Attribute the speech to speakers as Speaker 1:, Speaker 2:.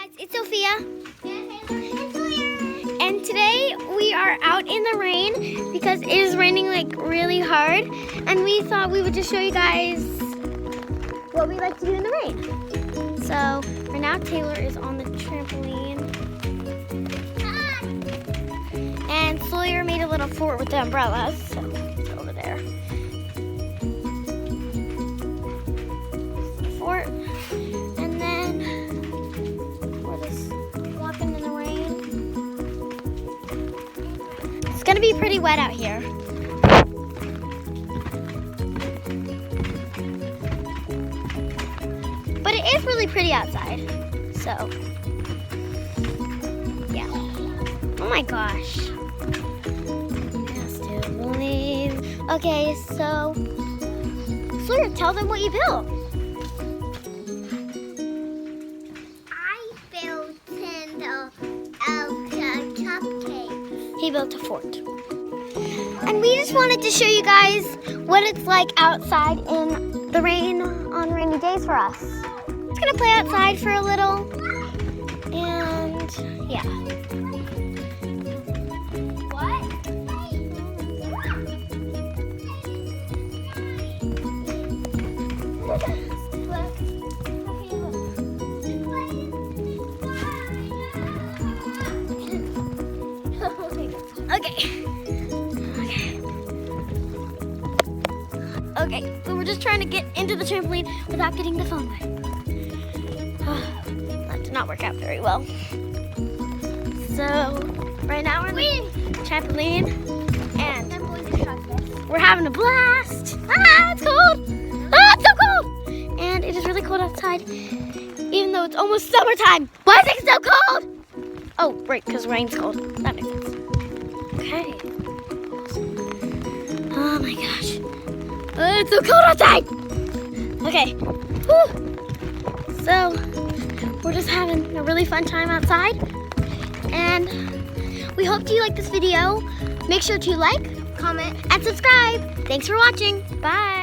Speaker 1: Guys, it's Sophia. And today we are out in the rain because it is raining like really hard. And we thought we would just show you guys what we like to do in the rain. So right now Taylor is on the trampoline. And Sawyer made a little fort with the umbrellas. So it's over there. Fort. And then we're just walking in the rain. It's gonna be pretty wet out here. But it is really pretty outside. So, yeah. Oh my gosh. Okay, so Sawyer, tell them what you built.
Speaker 2: I built a cupcake.
Speaker 1: He built a fort. And we just wanted to show you guys what it's like outside in the rain on rainy days for us. Just gonna play outside for a little. And yeah. Okay, so we're just trying to get into the trampoline without getting the phone wet. That did not work out very well. So, right now we're in the trampoline and we're having a blast. Ah, it's cold. Ah, it's so cold. And it is really cold outside, even though it's almost summertime. Why is it so cold? Oh, right, because rain's cold. That makes sense. Okay. Oh my gosh. It's so cold outside. Okay. Whew. So, we're just having a really fun time outside. And we hope you like this video. Make sure to like, comment, and subscribe. Thanks for watching. Bye.